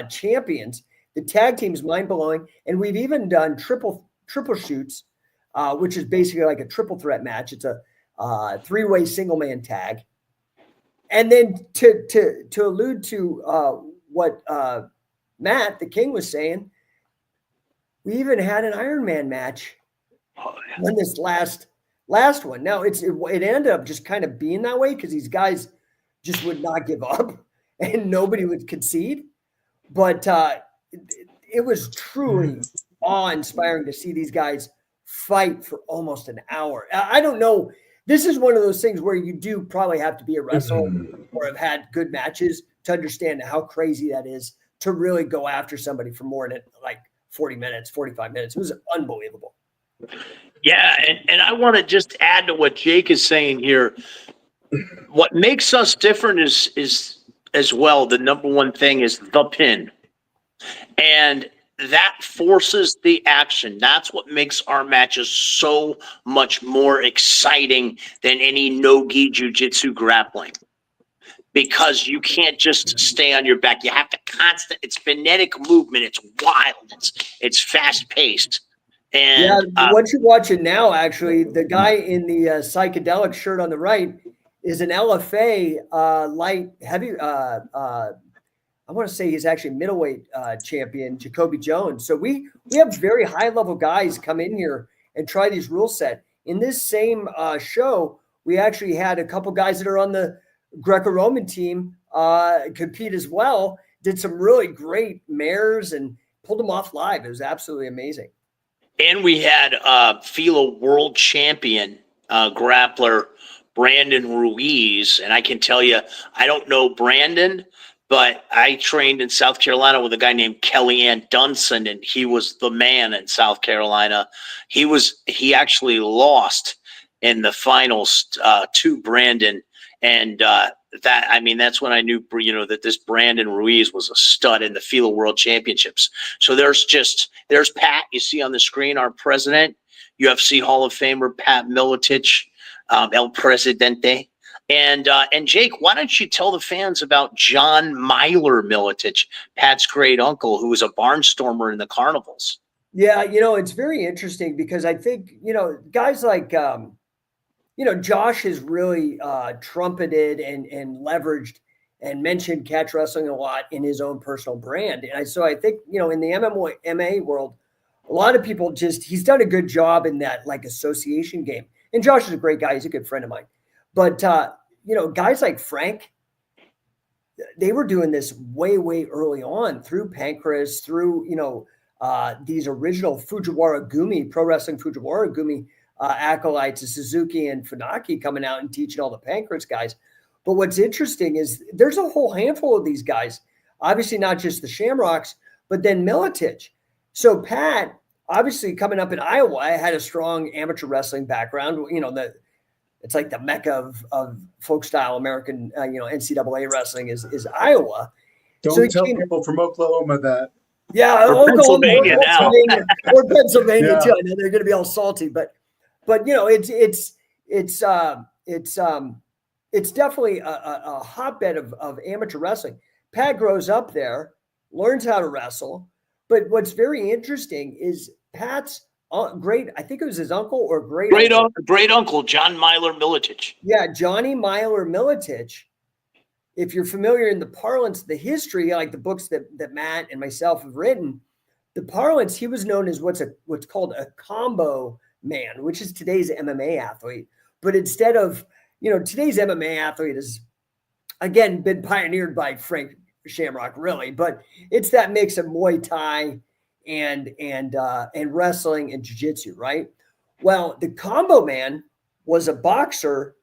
champions. The tag team is mind-blowing. And we've even done triple shoots, which is basically like a triple threat match. It's a 3-way single man tag. And then to allude to what Matt, the King, was saying, we even had an Iron Man match on this last one. Now it ended up just kind of being that way because these guys just would not give up and nobody would concede. But it was truly awe-inspiring to see these guys fight for almost an hour. I don't know. This is one of those things where you do probably have to be a wrestler or have had good matches to understand how crazy that is to really go after somebody for more than like 40 minutes, 45 minutes. It was unbelievable. Yeah, and I want to just add to what Jake is saying here. what makes us different is as well, the number one thing is the pin. And that forces the action. That's what makes our matches so much more exciting than any no-gi jiu-jitsu grappling. Because you can't just stay on your back. You have to it's phonetic movement. It's wild. It's fast paced. And what you're watching now, actually, the guy in the psychedelic shirt on the right is an LFA light heavy. I want to say he's actually middleweight champion, Jacoby Jones. So we have very high level guys come in here and try these rule set. In this same show, we actually had a couple guys that are on the Greco-Roman team compete as well. Did some really great mares and pulled them off live. It was absolutely amazing. And we had FILA world champion grappler Brandon Ruiz. And I can tell you, I don't know Brandon, but I trained in South Carolina with a guy named Kellyanne Dunson, and he was the man in South Carolina. He actually lost in the finals to Brandon. And that's when I knew, that this Brandon Ruiz was a stud in the FILA World Championships. So there's Pat, you see on the screen, our president, UFC Hall of Famer, Pat Miletich, El Presidente. And Jake, why don't you tell the fans about John Myler Miletich, Pat's great uncle, who was a barnstormer in the carnivals? Yeah, it's very interesting because I think, guys like, Josh has really trumpeted and leveraged and mentioned catch wrestling a lot in his own personal brand. And so I think, in the MMA world, a lot of people he's done a good job in that like association game. And Josh is a great guy. He's a good friend of mine. But, guys like Frank, they were doing this way, way early on through Pancras, through, these original Fujiwara Gumi, pro wrestling Fujiwara Gumi acolytes of Suzuki and Funaki coming out and teaching all the Pancras guys. But what's interesting is there's a whole handful of these guys, obviously not just the Shamrocks, but then Miletich. So Pat, obviously coming up in Iowa, I had a strong amateur wrestling background. It's like the mecca of folk style American, NCAA wrestling is Iowa. Don't tell people from Oklahoma that. Yeah, or Pennsylvania now. Or Pennsylvania too. I know they're going to be all salty, but it's definitely a hotbed of amateur wrestling. Pat grows up there, learns how to wrestle, but what's very interesting is Pat's I think it was his uncle or great uncle, John Myler Miletich. Yeah, Johnny Myler Miletich. If you're familiar in the parlance of the history, like the books that Matt and myself have written, the parlance, he was known as what's called a combo man, which is today's MMA athlete. But instead of, today's MMA athlete has, again, been pioneered by Frank Shamrock, really. But it's that mix of Muay Thai and wrestling and jiu-jitsu, right? Well, the combo man was a boxer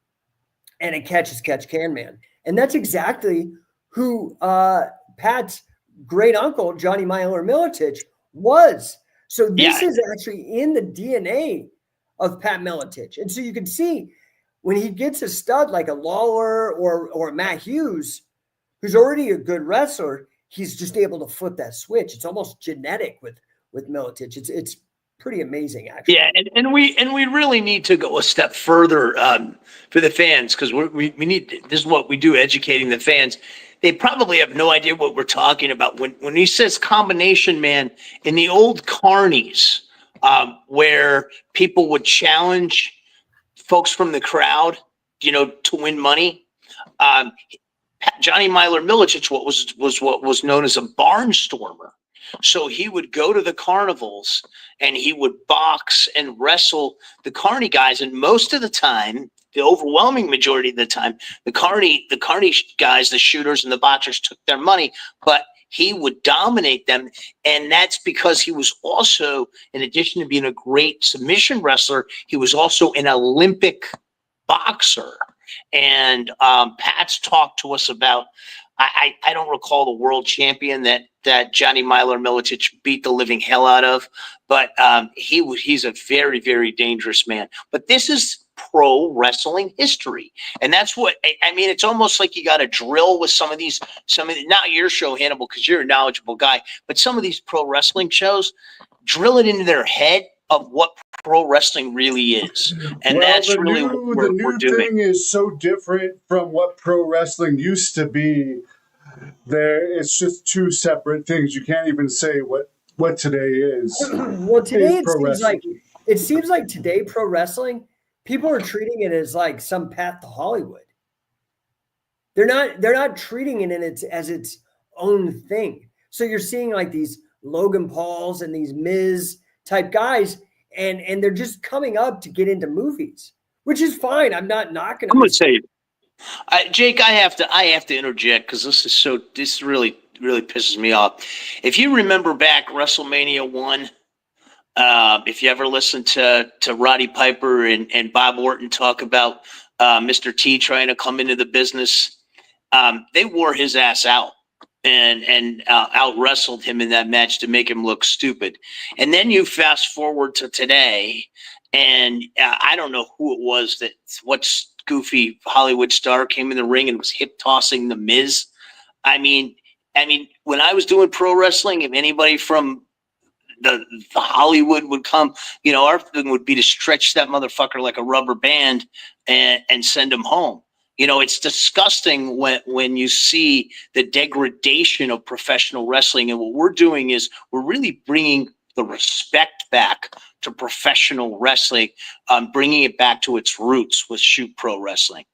and a catch-as-catch-can man. And that's exactly who Pat's great uncle, Johnny Myler Miletich, was. So this is actually in the DNA of Pat Miletich. And so you can see when he gets a stud like a Lawler or Matt Hughes, who's already a good wrestler, he's just able to flip that switch. It's almost genetic with Miletich. It's pretty amazing, actually. Yeah, and we really need to go a step further for the fans, because we need, this is what we do, educating the fans. They probably have no idea what we're talking about. When he says combination man, in the old carnies, where people would challenge folks from the crowd, to win money, Johnny Myler Miletich what was known as a barnstormer. So he would go to the carnivals and he would box and wrestle the carny guys. And most of the time, the overwhelming majority of the time, the carny guys, the shooters and the boxers took their money, but he would dominate them. And that's because he was also, in addition to being a great submission wrestler, he was also an Olympic boxer. And Pat's talked to us about, I don't recall the world champion that Johnny Myler Miletich beat the living hell out of, but he's a very, very dangerous man. But this is pro wrestling history. And that's what I mean. It's almost like you got to drill with some of these, not your show, Hannibal, because you're a knowledgeable guy, but some of these pro wrestling shows, drill it into their head of what pro wrestling really is. And Well, that's really what the we're new doing. thing is so different from what pro wrestling used to be. It's just two separate things. You can't even say what today is. Well, today Pro wrestling. it seems like today pro wrestling, people are treating it as like some path to Hollywood. They're not treating it as its own thing. So you're seeing like these Logan Pauls and these Miz type guys, and they're just coming up to get into movies, which is fine. I'm not knocking. I'm going to say, Jake, I have to interject because this really pisses me off. If you remember back WrestleMania 1, if you ever listened to Roddy Piper and Bob Orton talk about Mr. T trying to come into the business, they wore his ass out and out wrestled him in that match to make him look stupid. And then you fast forward to today, and I don't know who it was what goofy Hollywood star came in the ring and was hip tossing the Miz. I mean, when I was doing pro wrestling, if anybody from the Hollywood would come, our thing would be to stretch that motherfucker like a rubber band and send him home. It's disgusting when you see the degradation of professional wrestling. And what we're doing is we're really bringing the respect back to professional wrestling, bringing it back to its roots with Shoot Pro Wrestling.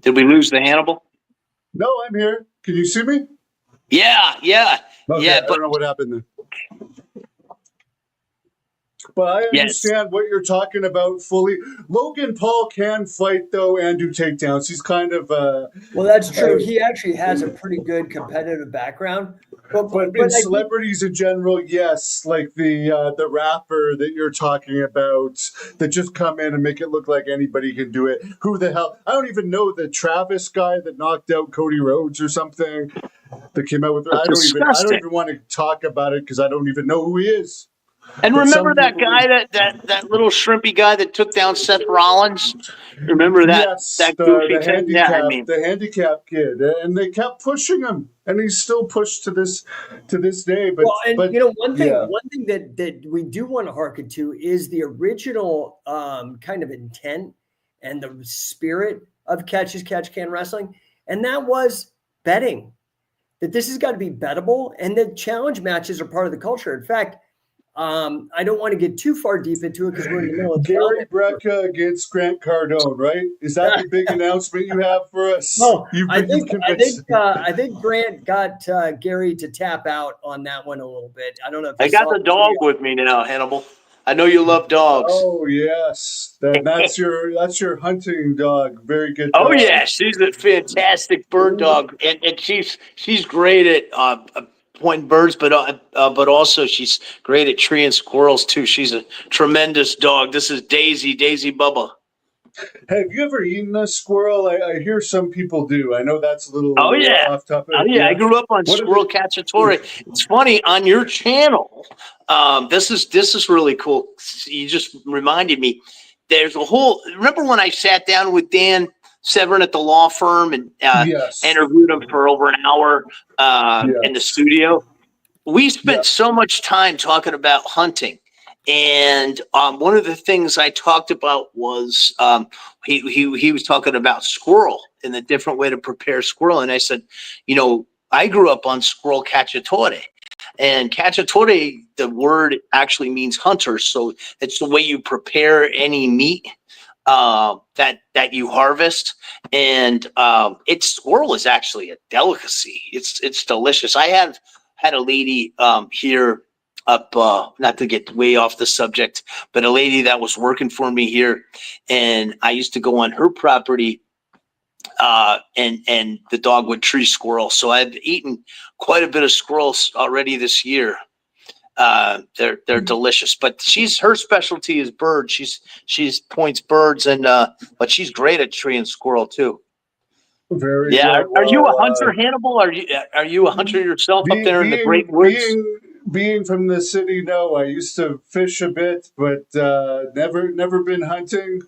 Did we lose the Hannibal? No, I'm here. Can you see me? Yeah. Okay, I don't know what happened there. But I understand what you're talking about fully. Logan Paul can fight, though, and do takedowns. He's kind of... well, that's true. He actually has a pretty good competitive background. But in celebrities in general, yes, like the rapper that you're talking about that just come in and make it look like anybody can do it. Who the hell? I don't even know the Travis guy that knocked out Cody Rhodes or something that came out with... I don't even want to talk about it because I don't even know who he is. And remember that guy, that little shrimpy guy that took down Seth Rollins? Remember that? Yes, that goofy the handicap kid, and they kept pushing him, and he's still pushed to this day. But one thing that we do want to hearken to is the original kind of intent and the spirit of Catch as Catch Can Wrestling, and that was betting. That this has got to be bettable, and that challenge matches are part of the culture. In fact, I don't want to get too far deep into it because we're in the middle of Gary Brecka against Grant Cardone, right? Is that the big announcement you have for us? No, I think Grant got Gary to tap out on that one a little bit. I don't know if I got the dog with me now, Hannibal. I know you love dogs. Oh yes, that's your hunting dog. Very good dog. Oh yeah, she's a fantastic bird dog, and she's great at pointing birds, but also she's great at treeing squirrels too. She's a tremendous dog. This is Daisy Bubba. Have you ever eaten a squirrel? I hear some people do. I know that's a little off topic. Oh yeah, I grew up on squirrel cacciatore. It's funny on your channel. This is really cool. You just reminded me. There's a whole. Remember when I sat down with Dan Severin at the law firm and interviewed him for over an hour in the studio? We spent so much time talking about hunting. And one of the things I talked about was he was talking about squirrel and the different way to prepare squirrel. And I said, I grew up on squirrel cacciatore. And cacciatore, the word actually means hunter. So it's the way you prepare any meat that you harvest. And squirrel is actually a delicacy. It's delicious. I had a lady here up, not to get way off the subject, but a lady that was working for me here, and I used to go on her property, and the dog would tree squirrel. So I've eaten quite a bit of squirrels already this year. They're delicious, but her specialty is birds. She's points birds, and but she's great at treeing squirrel too. Very yeah. well. Are you a hunter, Hannibal? Are you a hunter yourself up there in the great woods? being from the city, no. I used to fish a bit, but never been hunting.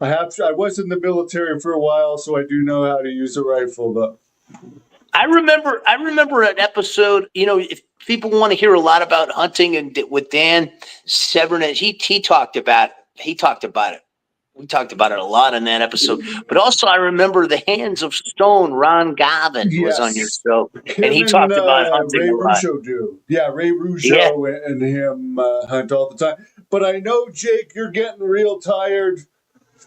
I was in the military for a while, so I do know how to use a rifle, though. I remember an episode. If people want to hear a lot about hunting and with Dan Severn, he talked about it. We talked about it a lot in that episode. But also, I remember the Hands of Stone. Ron Gavin was on your Yes. show, and Him he and talked about hunting Ray a lot. Rougeau do. Yeah, Ray Yeah. Rougeau and him hunt all the time. But I know, Jake, you're getting real tired.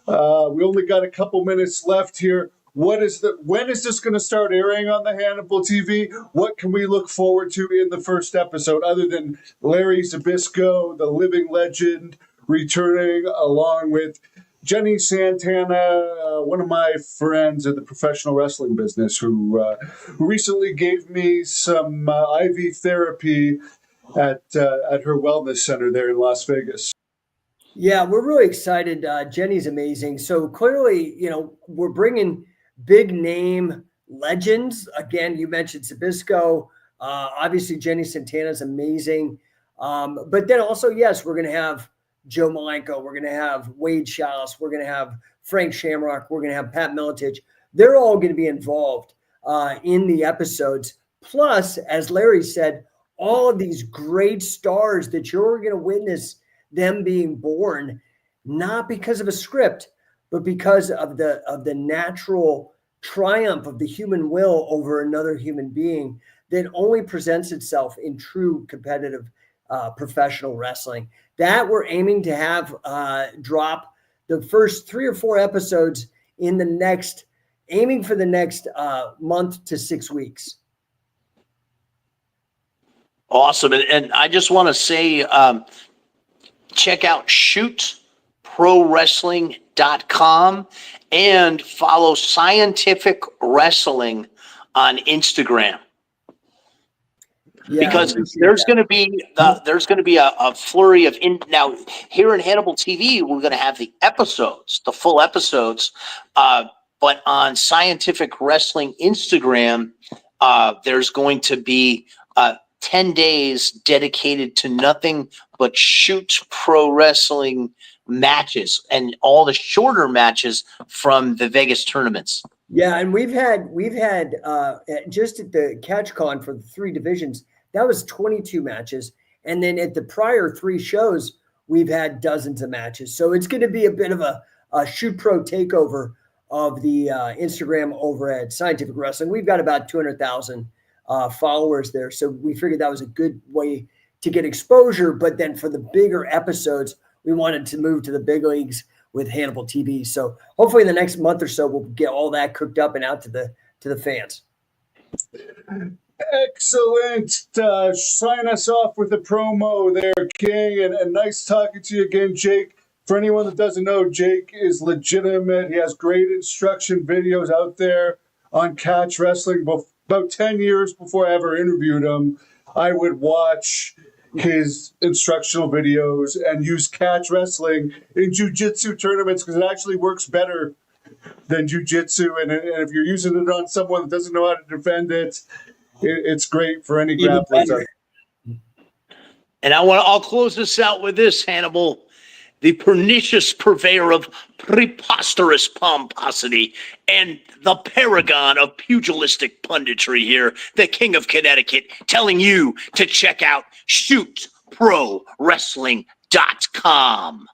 We only got a couple minutes left here. When is this going to start airing on the Hannibal TV? What can we look forward to in the first episode other than Larry Zbyszko, the living legend, returning along with Jenny Santana, one of my friends in the professional wrestling business, who recently gave me some IV therapy at her wellness center there in Las Vegas. Yeah, we're really excited. Jenny's amazing. So clearly, we're bringing big name legends. Again, you mentioned Zbyszko. Obviously, Jenny Santana is amazing. But then also, yes, we're going to have Joe Malenko. We're going to have Wade Chalice. We're going to have Frank Shamrock. We're going to have Pat Miletich. They're all going to be involved in the episodes. Plus, as Larry said, all of these great stars that you're going to witness them being born, not because of a script, but because of the natural triumph of the human will over another human being that only presents itself in true competitive professional wrestling. That we're aiming to have drop the first 3 or 4 episodes in the next, aiming for the next month to 6 weeks. Awesome. And I just want to say, check out shootprowrestling.com and follow Scientific Wrestling on Instagram. Yeah, because there's going to be a flurry of now here in Hannibal TV. We're going to have the full episodes, but on Scientific Wrestling Instagram, there's going to be 10 days dedicated to nothing but Shoot Pro Wrestling matches and all the shorter matches from the Vegas tournaments. Yeah, and we've had just at the CatchCon for the 3 divisions, that was 22 matches. And then at the prior 3 shows, we've had dozens of matches. So it's going to be a bit of a Shoot Pro takeover of the Instagram over at Scientific Wrestling. We've got about 200,000 followers there. So we figured that was a good way to get exposure. But then for the bigger episodes, we wanted to move to the big leagues with Hannibal TV. So hopefully in the next month or so, we'll get all that cooked up and out to the fans. Excellent. Sign us off with a promo there, King. And nice talking to you again, Jake. For anyone that doesn't know, Jake is legitimate. He has great instruction videos out there on Catch Wrestling. About 10 years before I ever interviewed him, I would watch his instructional videos and use Catch Wrestling in jiu-jitsu tournaments because it actually works better than jiu-jitsu. And if you're using it on someone that doesn't know how to defend it, it's great for any grapplers. And I'll close this out with this, Hannibal. The pernicious purveyor of preposterous pomposity and the paragon of pugilistic punditry here, the King of Connecticut, telling you to check out shootprowrestling.com.